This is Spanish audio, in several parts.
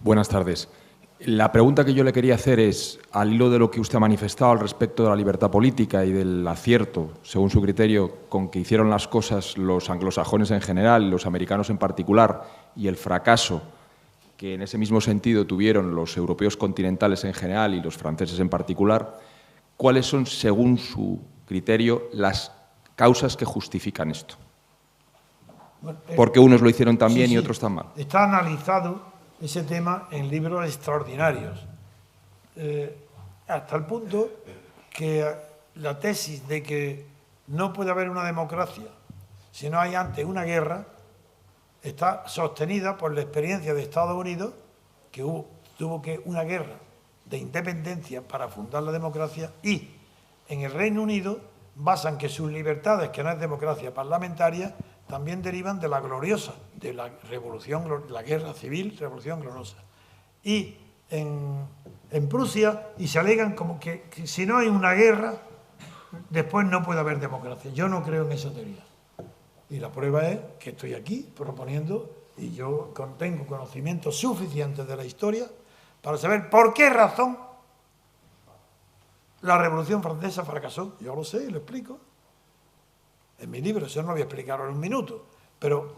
Buenas tardes. La pregunta que yo le quería hacer es, al hilo de lo que usted ha manifestado al respecto de la libertad política y del acierto, según su criterio, con que hicieron las cosas los anglosajones en general, los americanos en particular, y el fracaso que en ese mismo sentido tuvieron los europeos continentales en general y los franceses en particular, ¿cuáles son, según su criterio, las causas que justifican esto? Porque unos lo hicieron tan bien y otros tan mal. Está analizado ese tema en libros extraordinarios, hasta el punto que la tesis de que no puede haber una democracia si no hay antes una guerra está sostenida por la experiencia de Estados Unidos, que tuvo una guerra de independencia para fundar la democracia, y en el Reino Unido basan que sus libertades, que no es democracia parlamentaria, también derivan de la gloriosa, de la revolución, la guerra civil, revolución gloriosa. Y en Prusia, y se alegan como que si no hay una guerra, después no puede haber democracia. Yo no creo en esa teoría. Y la prueba es que estoy aquí proponiendo, y yo tengo conocimientos suficientes de la historia para saber por qué razón la Revolución Francesa fracasó. Yo lo sé y lo explico en mi libro, eso no lo voy a explicar en un minuto, pero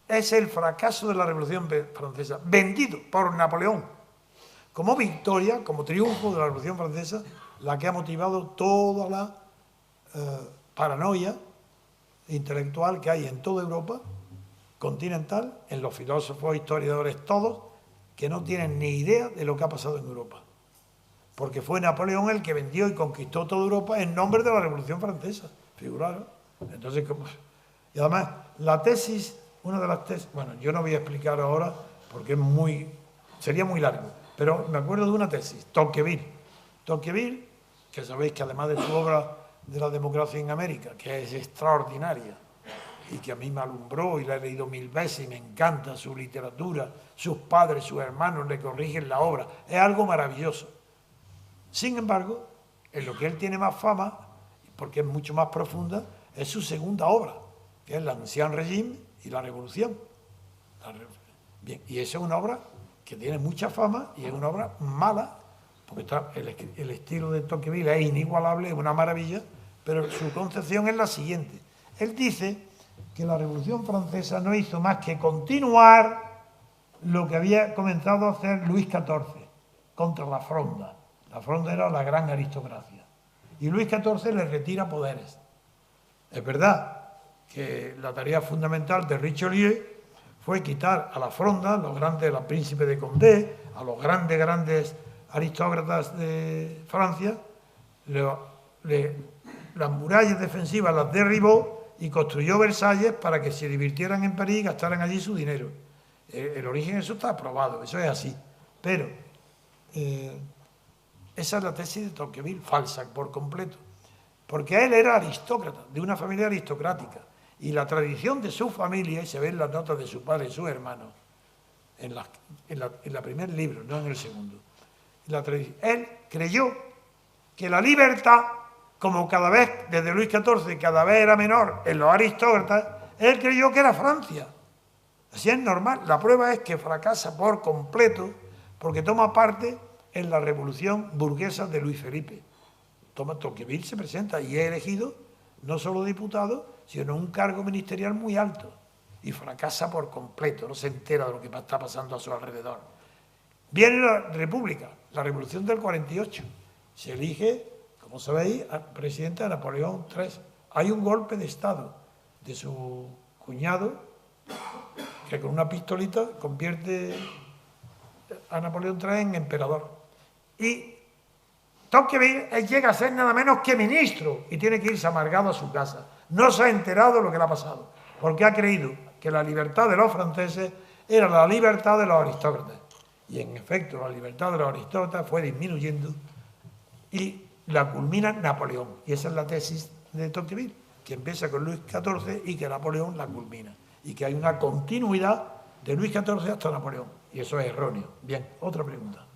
es el fracaso de la Revolución Francesa, vendido por Napoleón como victoria, como triunfo de la Revolución Francesa, la que ha motivado toda la paranoia intelectual que hay en toda Europa continental, en los filósofos, historiadores, todos, que no tienen ni idea de lo que ha pasado en Europa. Porque fue Napoleón el que vendió y conquistó toda Europa en nombre de la Revolución Francesa. Figuraron. Entonces, y además, la tesis, una de las tesis, bueno, yo no voy a explicar ahora porque sería muy largo, pero me acuerdo de una tesis, Tocqueville. Tocqueville, que sabéis que además de su obra de la democracia en América, que es extraordinaria y que a mí me alumbró y la he leído 1000 veces y me encanta su literatura, sus padres, sus hermanos le corrigen la obra, es algo maravilloso. Sin embargo, en lo que él tiene más fama, porque es mucho más profunda, es su segunda obra, que es l'Ancien Régime y la Revolución. Bien, y esa es una obra que tiene mucha fama y es una obra mala, porque el estilo de Tocqueville es inigualable, es una maravilla, pero su concepción es la siguiente. Él dice que la Revolución Francesa no hizo más que continuar lo que había comenzado a hacer Luis XIV contra la Fronda. La Fronda era la gran aristocracia. Y Luis XIV le retira poderes. Es verdad que la tarea fundamental de Richelieu fue quitar a la Fronda, los príncipes de Condé, a los grandes aristócratas de Francia, las murallas defensivas las derribó y construyó Versalles para que se divirtieran en París y gastaran allí su dinero. El origen, eso está aprobado, eso es así. Pero esa es la tesis de Tocqueville, falsa por completo. Porque él era aristócrata, de una familia aristocrática. Y la tradición de su familia, y se ve en las notas de su padre y sus hermanos, en el primer libro, no en el segundo. Él creyó que la libertad, como cada vez, desde Luis XIV, cada vez era menor en los aristócratas, él creyó que era Francia. Así es normal. La prueba es que fracasa por completo porque toma parte en la revolución burguesa de Luis Felipe. Tocqueville se presenta y es elegido no solo diputado, sino un cargo ministerial muy alto. Y fracasa por completo, no se entera de lo que está pasando a su alrededor. Viene la República, la Revolución del 48. Se elige, como sabéis, al presidente Napoleón III. Hay un golpe de Estado de su cuñado, que con una pistolita convierte a Napoleón III en emperador. Y Tocqueville llega a ser nada menos que ministro y tiene que irse amargado a su casa. No se ha enterado de lo que le ha pasado, porque ha creído que la libertad de los franceses era la libertad de los aristócratas. Y en efecto, la libertad de los aristócratas fue disminuyendo y la culmina Napoleón. Y esa es la tesis de Tocqueville, que empieza con Luis XIV y que Napoleón la culmina. Y que hay una continuidad de Luis XIV hasta Napoleón. Y eso es erróneo. Bien, otra pregunta.